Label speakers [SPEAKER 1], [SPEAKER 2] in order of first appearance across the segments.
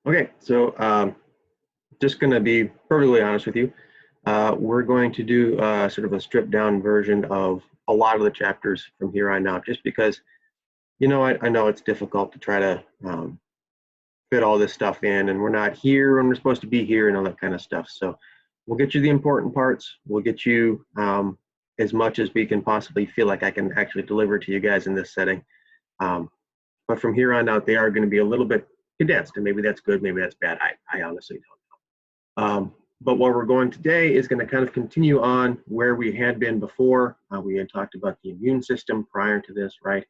[SPEAKER 1] Okay, so just going to be perfectly honest with you. We're going to do sort of a stripped down version of a lot of the chapters from here on out, just because, you know, I know it's difficult to try to fit all this stuff in, and we're not here when we're supposed to be here and all that kind of stuff. So we'll get you the important parts. We'll get you as much as we can possibly feel like I can actually deliver to you guys in this setting. But from here on out, they are going to be a little bit condensed, and maybe that's good, maybe that's bad. I honestly don't know. But what we're going today is going to kind of continue on where we had been before. We had talked about the immune system prior to this, right?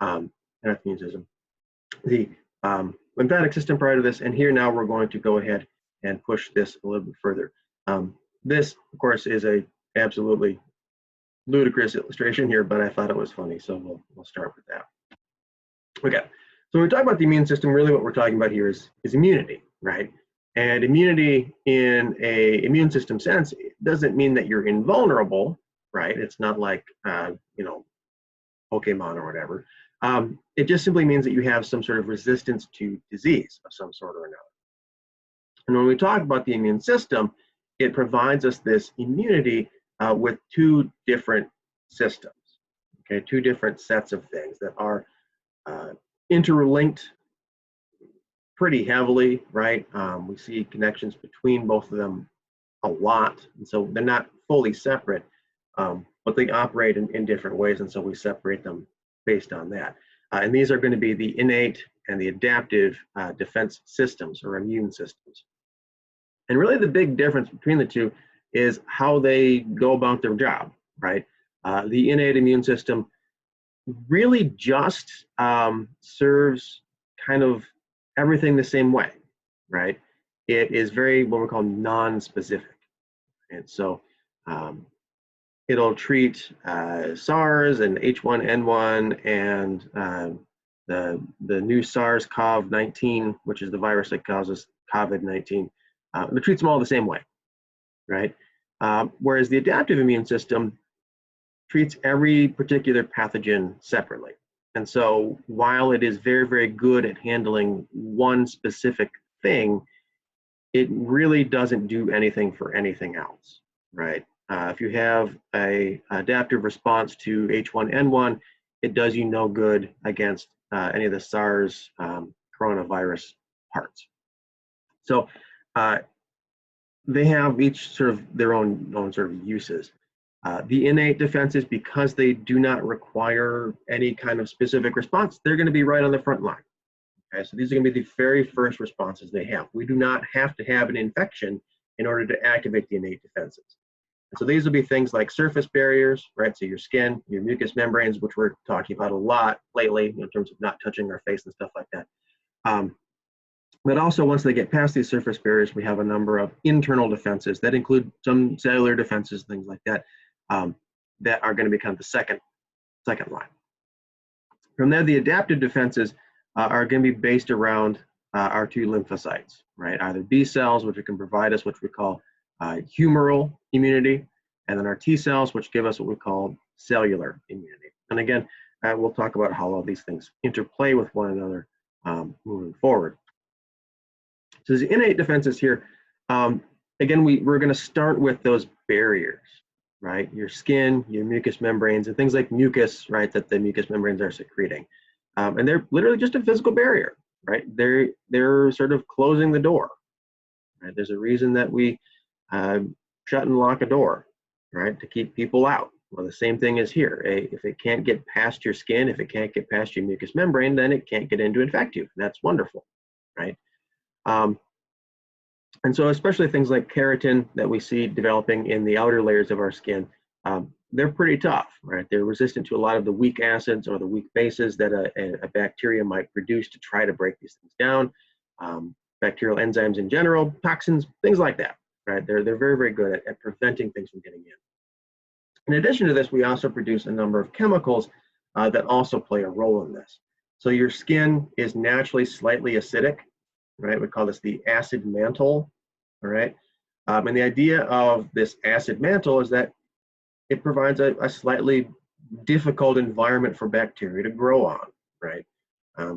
[SPEAKER 1] Not the immune system, the lymphatic system prior to this, and here now we're going to go ahead and push this a little bit further. This, of course, is a absolutely ludicrous illustration here, but I thought it was funny, so we'll start with that. Okay, so when we talk about the immune system, really what we're talking about here is immunity, right? And immunity in a immune system sense doesn't mean that you're invulnerable, right? It's not like, you know, Pokemon or whatever. It just simply means that you have some sort of resistance to disease of some sort or another. And when we talk about the immune system, it provides us this immunity with two different systems, okay? Two different sets of things that are interlinked pretty heavily, right? We see connections between both of them a lot, and so they're not fully separate, but they operate in different ways, and so we separate them based on that. And these are going to be the innate and the adaptive defense systems or immune systems. And really the big difference between the two is how they go about their job, right? The innate immune system really just serves kind of everything the same way, right? It is very what we call non-specific. And so it'll treat SARS and H1N1 and the new SARS-CoV-19, which is the virus that causes COVID-19. It treats them all the same way, right? Whereas the adaptive immune system treats every particular pathogen separately. And so while it is very, very good at handling one specific thing, it really doesn't do anything for anything else, right? If you have an adaptive response to H1N1, it does you no good against any of the SARS coronavirus parts. So they have each sort of their own sort of uses. The innate defenses, because they do not require any kind of specific response, they're going to be right on the front line. Okay, so these are going to be the very first responses they have. We do not have to have an infection in order to activate the innate defenses. And so these will be things like surface barriers, right? So your skin, your mucous membranes, which we're talking about a lot lately in terms of not touching our face and stuff like that. But also, once they get past these surface barriers, we have a number of internal defenses that include some cellular defenses, things like that, that are going to become the second line. From there, the adaptive defenses are going to be based around our two lymphocytes, right? Either B cells, which can provide us what we call humoral immunity, and then our T cells, which give us what we call cellular immunity. And again, we'll talk about how all these things interplay with one another moving forward. So the innate defenses here, again, we're going to start with those barriers, right? Your skin, your mucous membranes, and things like mucus, right, that the mucous membranes are secreting. And they're literally just a physical barrier, right? They're sort of closing the door, right? There's a reason that we shut and lock a door, right, to keep people out. Well, the same thing is here. If it can't get past your skin, if it can't get past your mucous membrane, then it can't get in to infect you. That's wonderful, right? And so especially things like keratin that we see developing in the outer layers of our skin, they're pretty tough, right? They're resistant to a lot of the weak acids or the weak bases that a bacteria might produce to try to break these things down. Bacterial enzymes in general, toxins, things like that, right? They're very, very good at preventing things from getting in. In addition to this, we also produce a number of chemicals that also play a role in this. So your skin is naturally slightly acidic, right? We call this the acid mantle, all right? And the idea of this acid mantle is that it provides a slightly difficult environment for bacteria to grow on, right?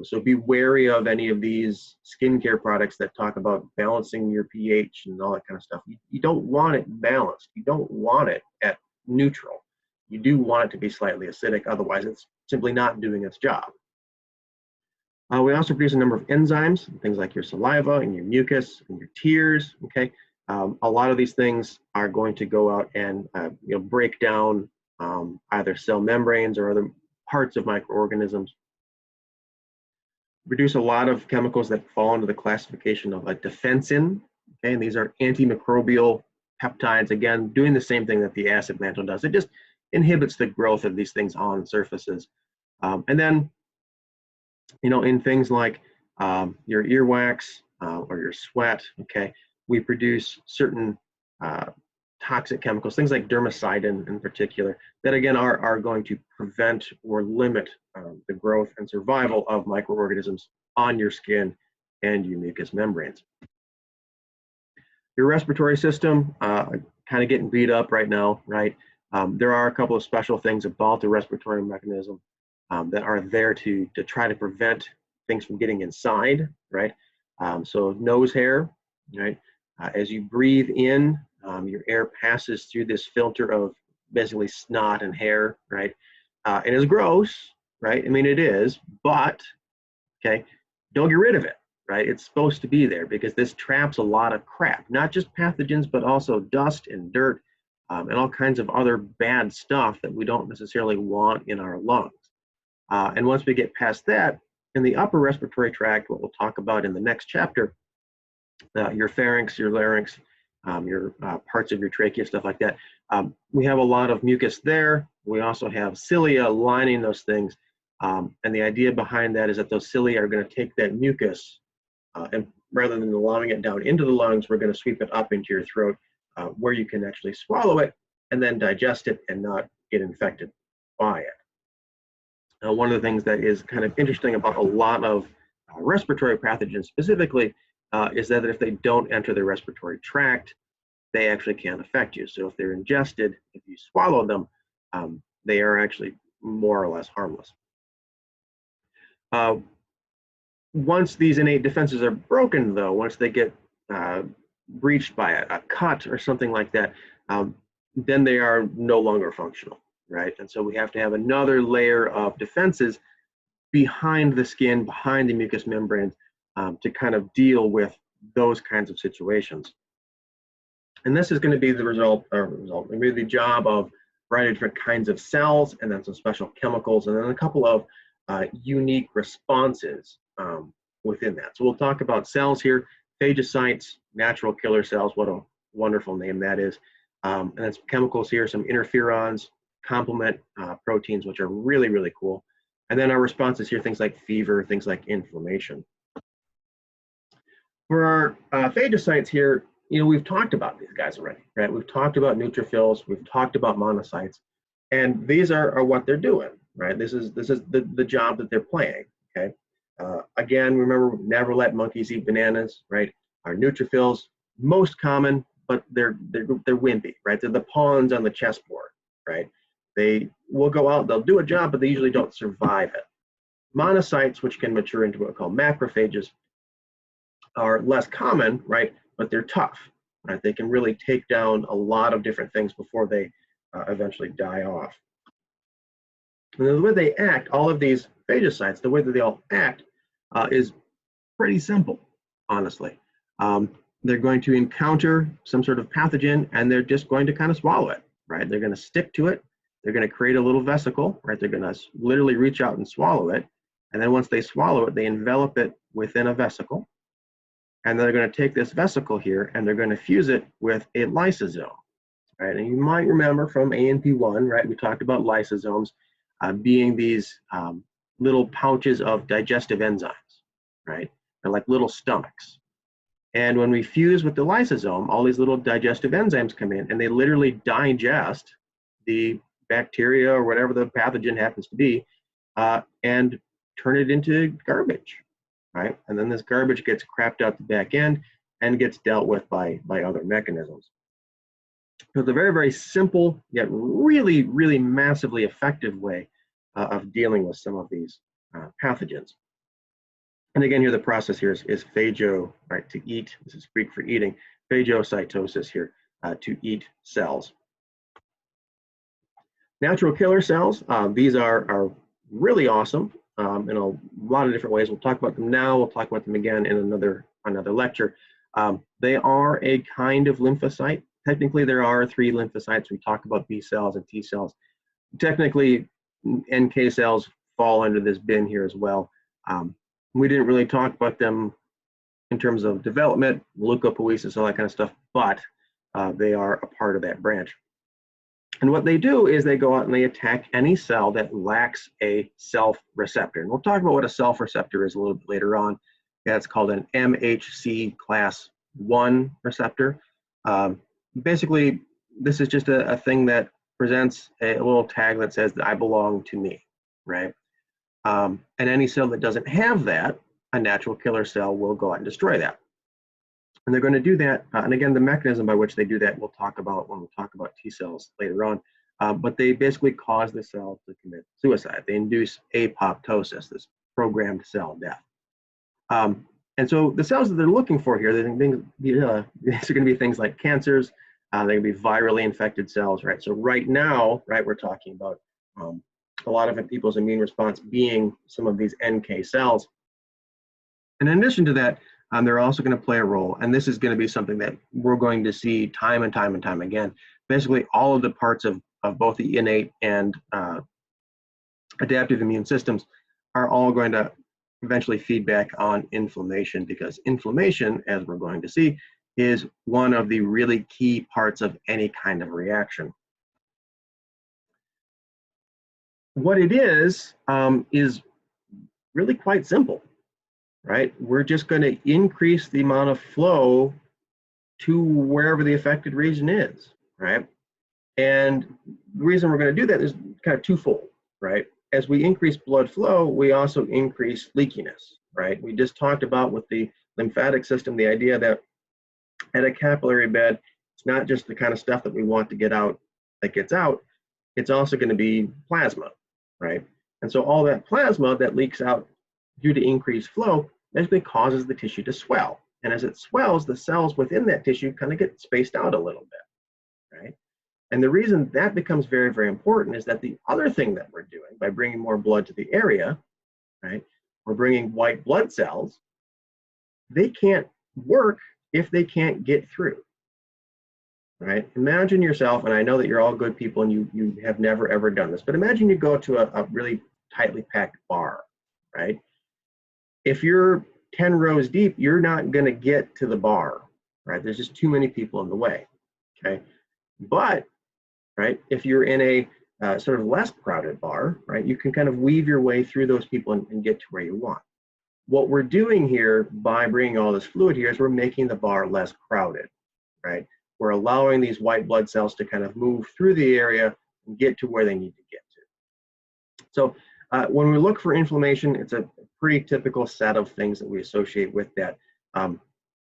[SPEAKER 1] So be wary of any of these skincare products that talk about balancing your pH and all that kind of stuff. You don't want it balanced. You don't want it at neutral. You do want it to be slightly acidic, otherwise it's simply not doing its job. We also produce a number of enzymes, things like your saliva and your mucus and your tears, okay? A lot of these things are going to go out and break down either cell membranes or other parts of microorganisms. Produce a lot of chemicals that fall into the classification of a defensin, okay? And these are antimicrobial peptides, again, doing the same thing that the acid mantle does. It just inhibits the growth of these things on surfaces. And then, in things like your earwax or your sweat, okay, we produce certain toxic chemicals, things like dermacidin in particular, that again are going to prevent or limit the growth and survival of microorganisms on your skin and your mucous membranes. Your respiratory system, kind of getting beat up right now, right? There are a couple of special things about the respiratory mechanism that are there to try to prevent things from getting inside, right? So nose hair, right? As you breathe in, your air passes through this filter of basically snot and hair, right? And it's gross, right? I mean, it is, but, okay, don't get rid of it, right? It's supposed to be there because this traps a lot of crap, not just pathogens, but also dust and dirt and all kinds of other bad stuff that we don't necessarily want in our lungs. And once we get past that, in the upper respiratory tract, what we'll talk about in the next chapter, your pharynx, your larynx, your parts of your trachea, stuff like that. We have a lot of mucus there. We also have cilia lining those things. And the idea behind that is that those cilia are going to take that mucus and rather than allowing it down into the lungs, we're going to sweep it up into your throat where you can actually swallow it and then digest it and not get infected by it. One of the things that is kind of interesting about a lot of respiratory pathogens specifically is that if they don't enter the respiratory tract, they actually can affect you. So if they're ingested, if you swallow them, they are actually more or less harmless. Once these innate defenses are broken, though, once they get breached by a cut or something like that, then they are no longer functional, right? And so we have to have another layer of defenses behind the skin, behind the mucous membranes, to kind of deal with those kinds of situations. And this is going to be the maybe the job of a variety of different kinds of cells, and then some special chemicals, and then a couple of unique responses within that. So we'll talk about cells here, phagocytes, natural killer cells, what a wonderful name that is. And then some chemicals here, some interferons, complement proteins, which are really, really cool. And then our responses here, things like fever, things like inflammation. For our phagocytes here, we've talked about these guys already, right? We've talked about neutrophils, we've talked about monocytes, and these are what they're doing, right? This is the job that they're playing, okay? Again, remember, never let monkeys eat bananas, right? Our neutrophils, most common, but they're wimpy, right? They're the pawns on the chessboard, right? They will go out, they'll do a job, but they usually don't survive it. Monocytes, which can mature into what we call macrophages, are less common, right? But they're tough, right? They can really take down a lot of different things before they eventually die off. And the way they act, all of these phagocytes, the way that they all act is pretty simple, honestly. They're going to encounter some sort of pathogen and they're just going to kind of swallow it, right? They're going to stick to it. They're going to create a little vesicle, right? They're going to literally reach out and swallow it. And then once they swallow it, they envelop it within a vesicle. And they're going to take this vesicle here and they're going to fuse it with a lysosome, right? And you might remember from ANP1, right? We talked about lysosomes being these little pouches of digestive enzymes, right? They're like little stomachs. And when we fuse with the lysosome, all these little digestive enzymes come in and they literally digest the bacteria or whatever the pathogen happens to be and turn it into garbage, right? And then this garbage gets crapped out the back end and gets dealt with by other mechanisms. So it's a very, very simple yet really, really massively effective way of dealing with some of these pathogens. And again, here the process here is phagio, right, to eat. This is Greek for eating. Phagocytosis here, to eat cells. Natural killer cells, these are really awesome in a lot of different ways. We'll talk about them now. We'll talk about them again in another lecture. They are a kind of lymphocyte. Technically, there are 3 lymphocytes. We talk about B cells and T cells. Technically, NK cells fall under this bin here as well. We didn't really talk about them in terms of development, leukopoiesis, all that kind of stuff, but they are a part of that branch. And what they do is they go out and they attack any cell that lacks a self receptor. And we'll talk about what a self receptor is a little bit later on. That's called an MHC class 1 receptor. Basically, this is just a thing that presents a little tag that says that I belong to me, right? And any cell that doesn't have that, a natural killer cell will go out and destroy that. And they're going to do that, and again, the mechanism by which they do that we'll talk about when we talk about T cells later on. But they basically cause the cell to commit suicide. They induce apoptosis, this programmed cell death. And so the cells that they're looking for here, these are going to be things like cancers. They're going to be virally infected cells, right? So right now, right, we're talking about a lot of people's immune response being some of these NK cells. And in addition to that, they're also going to play a role, and this is going to be something that we're going to see time and time and time again. Basically, all of the parts of both the innate and adaptive immune systems are all going to eventually feed back on inflammation, because inflammation, as we're going to see, is one of the really key parts of any kind of reaction. What it is really quite simple. Right? We're just going to increase the amount of flow to wherever the affected region is, right? And the reason we're going to do that is kind of twofold, right? As we increase blood flow, we also increase leakiness, right? We just talked about with the lymphatic system, the idea that at a capillary bed, it's not just the kind of stuff that we want to get out that gets out, it's also going to be plasma, right? And so all that plasma that leaks out due to increased flow basically causes the tissue to swell. And as it swells, the cells within that tissue kind of get spaced out a little bit, right? And the reason that becomes very, very important is that the other thing that we're doing by bringing more blood to the area, right? We're bringing white blood cells. They can't work if they can't get through, right? Imagine yourself, and I know that you're all good people and you have never ever done this, but imagine you go to a really tightly packed bar, right? If you're 10 rows deep, you're not going to get to the bar, right? There's just too many people in the way, okay? But, right, if you're in a sort of less crowded bar, right, you can kind of weave your way through those people and get to where you want. What we're doing here by bringing all this fluid here is we're making the bar less crowded, right? We're allowing these white blood cells to kind of move through the area and get to where they need to get to. So when we look for inflammation, it's a pretty typical set of things that we associate with that,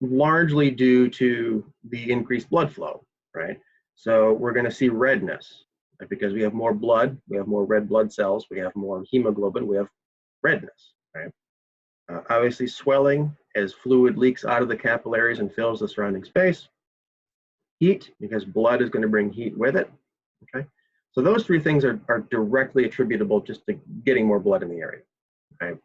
[SPEAKER 1] largely due to the increased blood flow, right? So we're going to see redness, right? Because we have more blood, we have more red blood cells, we have more hemoglobin, we have redness, right? Obviously swelling as fluid leaks out of the capillaries and fills the surrounding space. Heat, because blood is going to bring heat with it, okay? So those 3 things are directly attributable just to getting more blood in the area, right?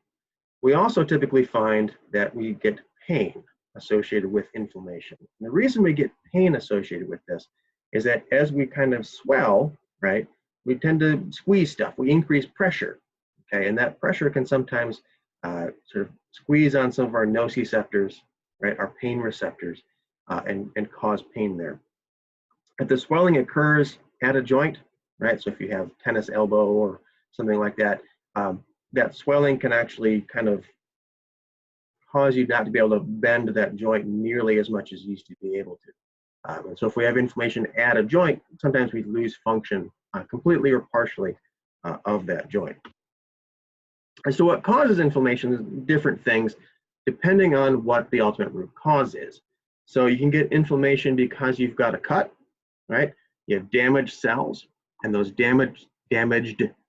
[SPEAKER 1] We also typically find that we get pain associated with inflammation. And the reason we get pain associated with this is that as we kind of swell, right, we tend to squeeze stuff. We increase pressure, okay? And that pressure can sometimes sort of squeeze on some of our nociceptors, right, our pain receptors, and cause pain there. If the swelling occurs at a joint, right, so if you have tennis elbow or something like that, that swelling can actually kind of cause you not to be able to bend that joint nearly as much as you used to be able to. And so if we have inflammation at a joint, sometimes we lose function completely or partially of that joint. And so what causes inflammation is different things depending on what the ultimate root cause is. So you can get inflammation because you've got a cut, right? You have damaged cells, and those damaged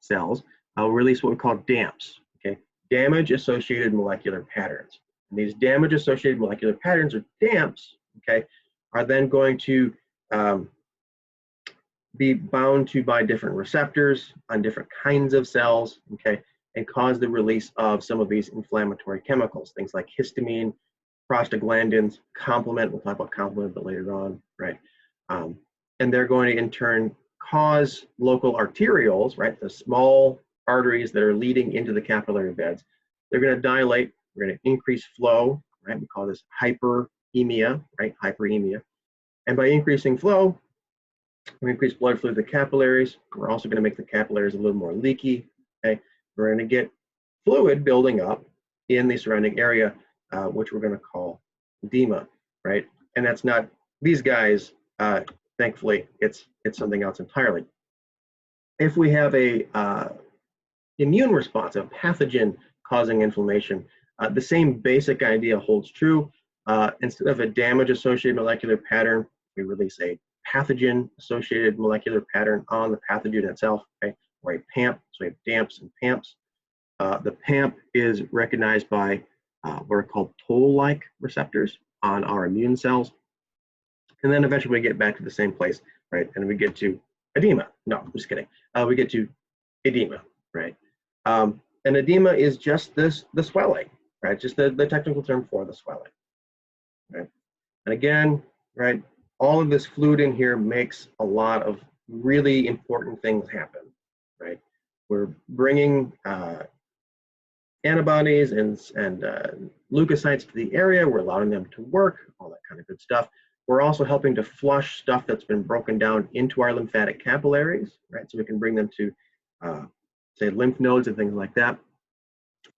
[SPEAKER 1] cells release what we call DAMPs, okay? damage-associated molecular patterns. And these damage-associated molecular patterns, or DAMPs, okay, are then going to be bound to by different receptors on different kinds of cells, okay, and cause the release of some of these inflammatory chemicals, things like histamine, prostaglandins, complement, we'll talk about complement a bit later on, right? And they're going to in turn cause local arterioles, right, the small arteries that are leading into the capillary beds. They're going to dilate, we're going to increase flow, right? We call this hyperemia, right? Hyperemia. And by increasing flow, we increase blood flow to the capillaries. We're also going to make the capillaries a little more leaky, okay? We're going to get fluid building up in the surrounding area, which we're going to call edema, right? And that's not these guys, thankfully, it's something else entirely. If we have a immune response, a pathogen causing inflammation, the same basic idea holds true. Instead of a damage-associated molecular pattern, we release a pathogen-associated molecular pattern on the pathogen itself, okay, or a PAMP, so we have DAMPs and PAMPs. The PAMP is recognized by what are called toll-like receptors on our immune cells. And then eventually we get back to the same place, right? And we get to edema. No, I'm just kidding. We get to edema, right? And edema is just the swelling, right? Just the technical term for the swelling, right? And again, right, all of this fluid in here makes a lot of really important things happen, right? We're bringing antibodies and leukocytes to the area. We're allowing them to work, all that kind of good stuff. We're also helping to flush stuff that's been broken down into our lymphatic capillaries, right? So we can bring them to, say, lymph nodes and things like that.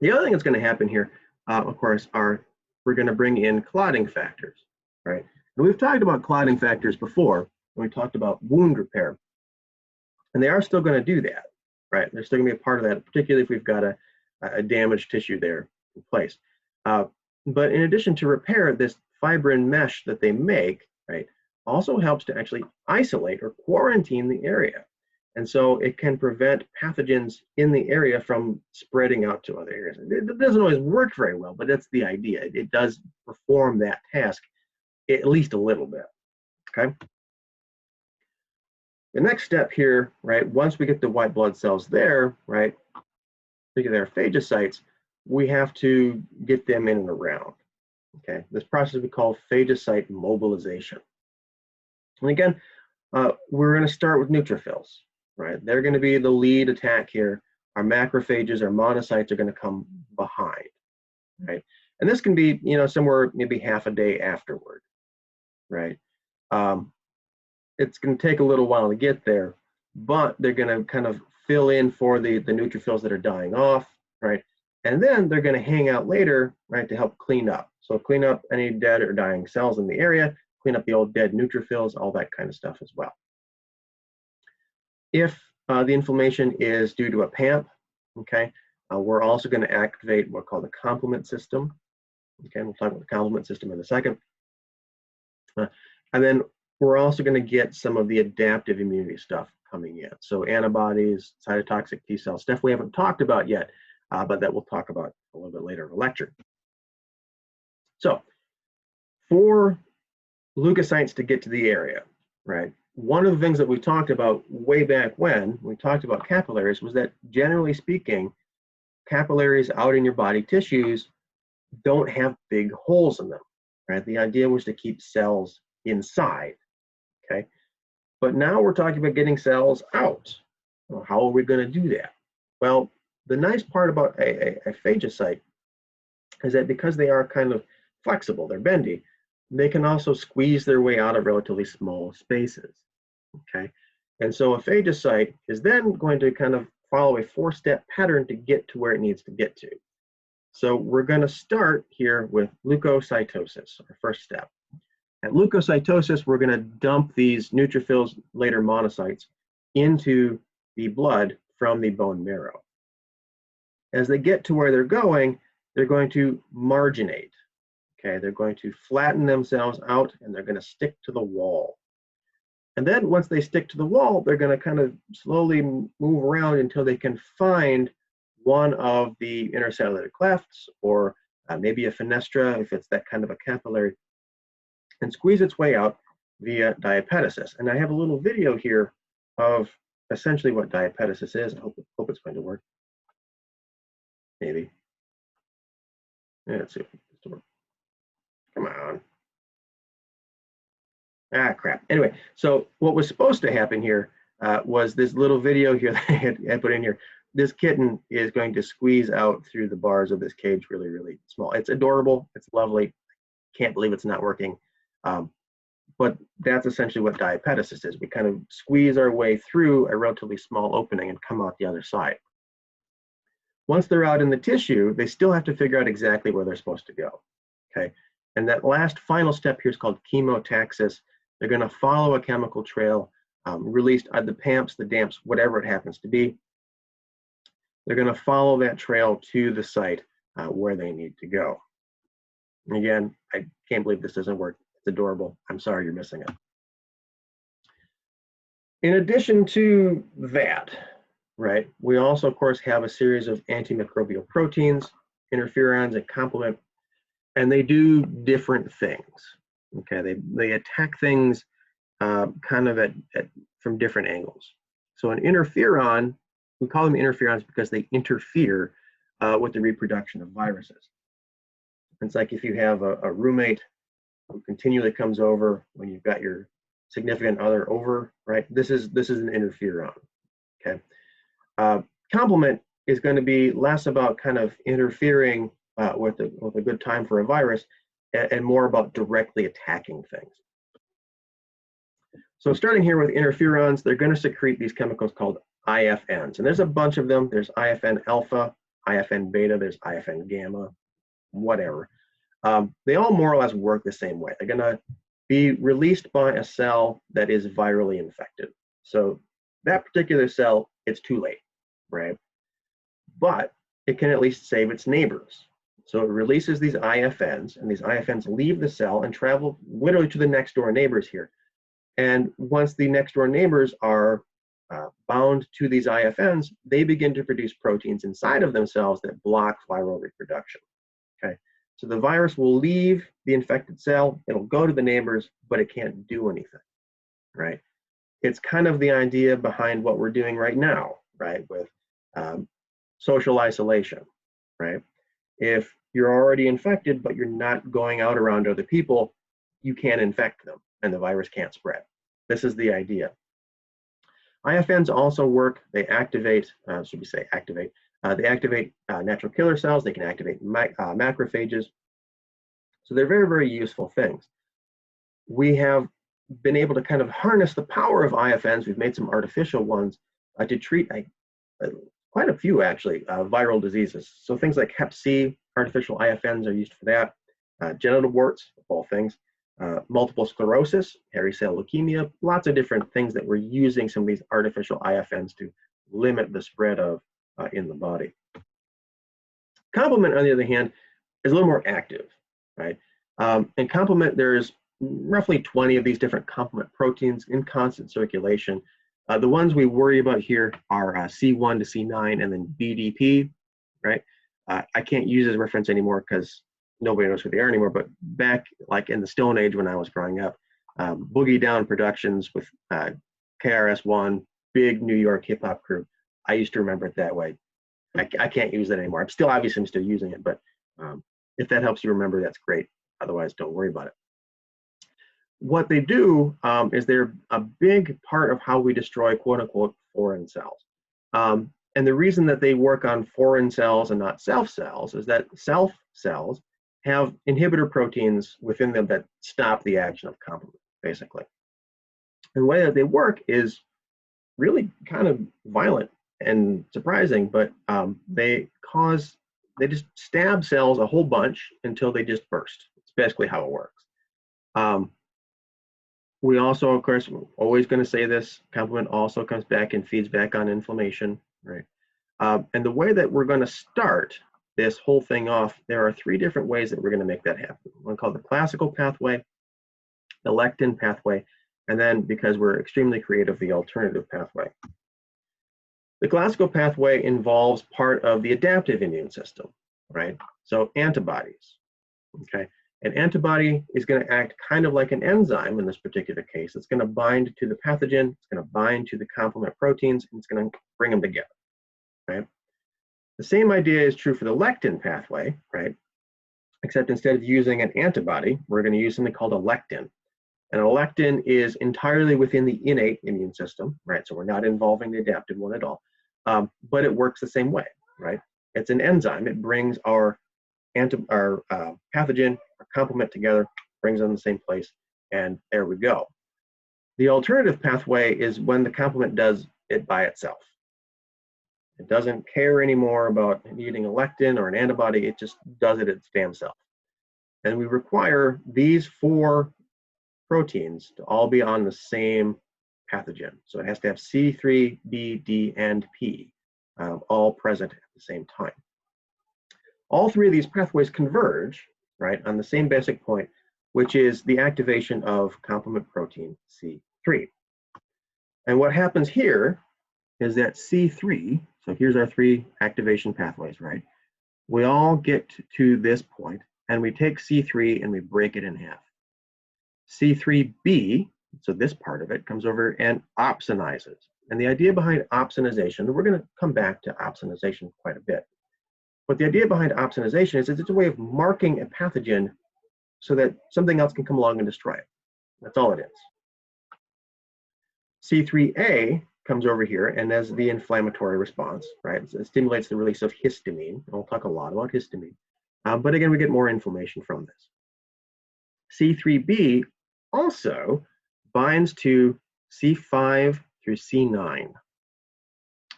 [SPEAKER 1] The other thing that's going to happen here, of course, we're going to bring in clotting factors, right? And we've talked about clotting factors before when we talked about wound repair. And they are still going to do that, right? They're still going to be a part of that, particularly if we've got a damaged tissue there in place. But in addition to repair, this fibrin mesh that they make, right, also helps to actually isolate or quarantine the area. And so it can prevent pathogens in the area from spreading out to other areas. It doesn't always work very well, but that's the idea. It does perform that task at least a little bit, okay? The next step here, right, once we get the white blood cells there, right, look at their phagocytes, we have to get them in and around, okay? This process we call phagocyte mobilization. And again, we're going to start with neutrophils, right? They're going to be the lead attack here. Our macrophages, our monocytes are going to come behind, right? And this can be, you know, somewhere maybe half a day afterward, right? It's going to take a little while to get there, but they're going to kind of fill in for the neutrophils that are dying off, right? And then they're going to hang out later, right, to help clean up. So clean up any dead or dying cells in the area, clean up the old dead neutrophils, all that kind of stuff as well. If the inflammation is due to a PAMP, okay, we're also going to activate what's called the complement system. Okay, we'll talk about the complement system in a second. And then we're also going to get some of the adaptive immunity stuff coming in. So antibodies, cytotoxic T cells, stuff we haven't talked about yet, but that we'll talk about a little bit later in the lecture. So for leukocytes to get to the area, right, one of the things that we talked about way back when we talked about capillaries was that generally speaking, capillaries out in your body tissues don't have big holes in them, right? The idea was to keep cells inside, okay? But now we're talking about getting cells out. Well, how are we going to do that? Well, the nice part about a phagocyte is that because they are kind of flexible, they're bendy, they can also squeeze their way out of relatively small spaces, okay? And so a phagocyte is then going to kind of follow a four-step pattern to get to where it needs to get to. So we're going to start here with leukocytosis, our first step. At leukocytosis, we're going to dump these neutrophils, later monocytes, into the blood from the bone marrow. As they get to where they're going to marginate. Okay, they're going to flatten themselves out and they're going to stick to the wall. And then once they stick to the wall, they're going to kind of slowly move around until they can find one of the intercellular clefts, or maybe a fenestra if it's that kind of a capillary, and squeeze its way out via diapetasis. And I have a little video here of essentially what diapetasis is. I hope it's going to work. Maybe. Yeah, let's see if it's work. Come on. Ah, crap. Anyway, so what was supposed to happen here was this little video here that I put in here. This kitten is going to squeeze out through the bars of this cage really, really small. It's adorable. It's lovely. Can't believe it's not working. But that's essentially what diapetasis is. We kind of squeeze our way through a relatively small opening and come out the other side. Once they're out in the tissue, they still have to figure out exactly where they're supposed to go. Okay, and that last final step here is called chemotaxis. They're going to follow a chemical trail released at the PAMPs, the DAMPs, whatever it happens to be. They're going to follow that trail to the site where they need to go. And again, I can't believe this doesn't work. It's adorable. I'm sorry you're missing it. In addition to that, right, we also, of course, have a series of antimicrobial proteins, interferons, and complement, and they do different things. Okay, they attack things kind of from different angles. So an interferon, we call them interferons because they interfere with the reproduction of viruses. It's like if you have a roommate who continually comes over when you've got your significant other over, right? This is an interferon. Okay. Complement is going to be less about kind of interfering with a good time for a virus and more about directly attacking things. So starting here with interferons, they're going to secrete these chemicals called IFNs. And there's a bunch of them. There's IFN alpha, IFN beta, there's IFN gamma, whatever. They all more or less work the same way. They're going to be released by a cell that is virally infected. So that particular cell, it's too late, right? But it can at least save its neighbors. So it releases these IFNs, and these IFNs leave the cell and travel literally to the next door neighbors here. And once the next door neighbors are bound to these IFNs, they begin to produce proteins inside of themselves that block viral reproduction. Okay, so the virus will leave the infected cell, it'll go to the neighbors, but it can't do anything, right? It's kind of the idea behind what we're doing right now, right, with social isolation, right? If you're already infected, but you're not going out around other people, you can't infect them and the virus can't spread. This is the idea. IFNs also work, they activate, should we say activate, they activate natural killer cells, they can activate macrophages. So they're very, very useful things. We have been able to kind of harness the power of IFNs. We've made some artificial ones to treat quite a few actually viral diseases. So things like Hep C, artificial IFNs are used for that. Genital warts, of all things. Multiple sclerosis, hairy cell leukemia, lots of different things that we're using some of these artificial IFNs to limit the spread of in the body. Complement, on the other hand, is a little more active, right? In complement, there's roughly 20 of these different complement proteins in constant circulation. The ones we worry about here are C1 to C9 and then BDP, right? I can't use as reference anymore because nobody knows who they are anymore, but back like in the Stone Age when I was growing up, Boogie Down Productions with KRS-One, big New York hip hop crew, I used to remember it that way. I can't use that anymore. I'm still using it, but if that helps you remember, that's great. Otherwise, don't worry about it. What they do is they're a big part of how we destroy quote unquote foreign cells. And the reason that they work on foreign cells and not self cells is that self cells have inhibitor proteins within them that stop the action of complement, basically. And the way that they work is really kind of violent and surprising, but they just stab cells a whole bunch until they just burst. It's basically how it works. We also, of course, we're always going to say this, complement also comes back and feeds back on inflammation, right? And the way that we're going to start this whole thing off, there are 3 different ways that we're going to make that happen. One called the classical pathway, the lectin pathway, and then, because we're extremely creative, the alternative pathway. The classical pathway involves part of the adaptive immune system, right? So antibodies, okay? An antibody is going to act kind of like an enzyme in this particular case. It's going to bind to the pathogen, it's going to bind to the complement proteins, and it's going to bring them together, right? The same idea is true for the lectin pathway, right? Except instead of using an antibody, we're going to use something called a lectin. And a lectin is entirely within the innate immune system, right? So we're not involving the adaptive one at all. But it works the same way, right? It's an enzyme. It brings our pathogen, our complement together, brings them in the same place, and there we go. The alternative pathway is when the complement does it by itself. It doesn't care anymore about needing a lectin or an antibody. It just does it its damn self. And we require these 4 proteins to all be on the same pathogen. So it has to have C3, B, D, and P all present at the same time. All 3 of these pathways converge, right, on the same basic point, which is the activation of complement protein C3. And what happens here is that C3, so here's our 3 activation pathways, right? We all get to this point, and we take C3 and we break it in half. C3b, so this part of it, comes over and opsonizes. And the idea behind opsonization, we're going to come back to opsonization quite a bit. But the idea behind opsonization is it's a way of marking a pathogen so that something else can come along and destroy it. That's all it is. C3a comes over here and as the inflammatory response, right? So it stimulates the release of histamine. And we'll talk a lot about histamine. But again, we get more inflammation from this. C3b also binds to C5 through C9.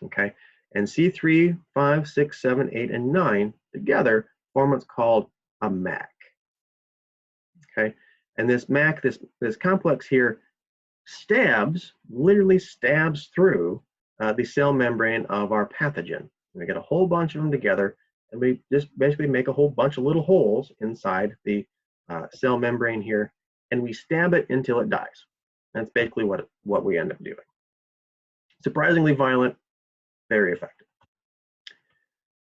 [SPEAKER 1] Okay, and C3, 5, 6, 7, 8, and 9 together form what's called a MAC. Okay, and this MAC, this complex here, literally stabs through the cell membrane of our pathogen. And we get a whole bunch of them together, and we just basically make a whole bunch of little holes inside the cell membrane here, and we stab it until it dies. That's basically what we end up doing. Surprisingly violent, very effective.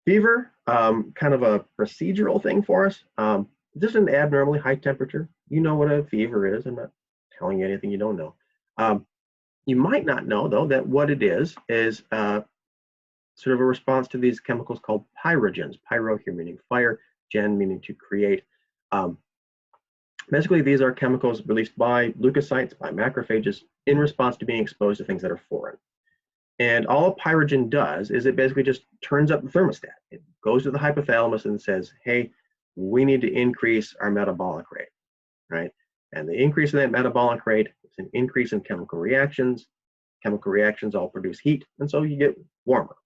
[SPEAKER 1] Fever, kind of a procedural thing for us. Just an abnormally high temperature. You know what a fever is. I'm not telling you anything you don't know. You might not know, though, that what it is sort of a response to these chemicals called pyrogens. Pyro here meaning fire, gen meaning to create. Basically, these are chemicals released by leukocytes, by macrophages, in response to being exposed to things that are foreign. And all a pyrogen does is it basically just turns up the thermostat. It goes to the hypothalamus and says, hey, we need to increase our metabolic rate, right? And the increase in that metabolic rate is an increase in chemical reactions. Chemical reactions all produce heat, and so you get warmer.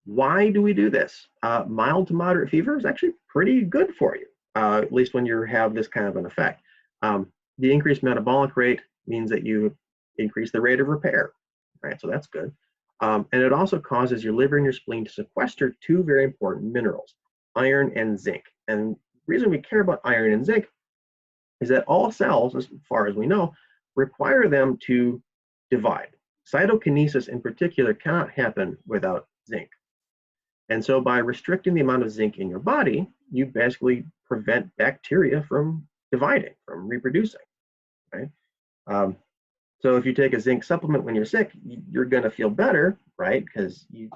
[SPEAKER 1] Why do we do this? Mild to moderate fever is actually pretty good for you, at least when you have this kind of an effect. The increased metabolic rate means that you increase the rate of repair, right? So that's good. And it also causes your liver and your spleen to sequester 2 very important minerals, iron and zinc. And the reason we care about iron and zinc is that all cells, as far as we know, require them to divide. Cytokinesis in particular cannot happen without zinc. And so by restricting the amount of zinc in your body, you basically prevent bacteria from dividing, from reproducing, right? So if you take a zinc supplement when you're sick, you're going to feel better, right? Because you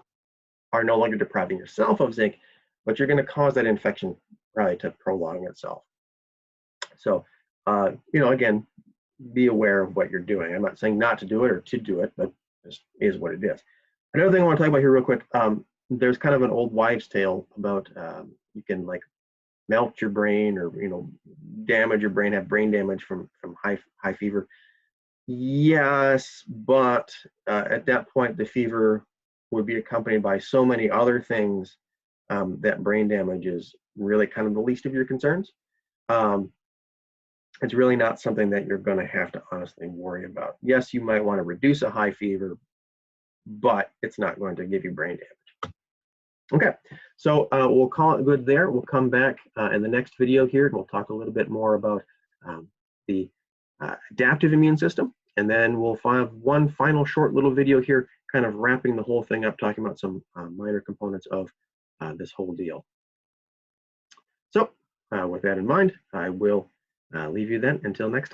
[SPEAKER 1] are no longer depriving yourself of zinc, but you're going to cause that infection probably to prolong itself. So, again, be aware of what you're doing. I'm not saying not to do it or to do it, but this is what it is. Another thing I want to talk about here real quick, there's kind of an old wives' tale about you can like melt your brain or, damage your brain, have brain damage from high fever. Yes, but at that point, the fever would be accompanied by so many other things that brain damage is really kind of the least of your concerns. It's really not something that you're going to have to honestly worry about. Yes, you might want to reduce a high fever, but it's not going to give you brain damage. Okay, so we'll call it good there. We'll come back in the next video here, and we'll talk a little bit more about the adaptive immune system. And then we'll have one final short little video here kind of wrapping the whole thing up, talking about some minor components of this whole deal. So with that in mind, I will leave you then until next time.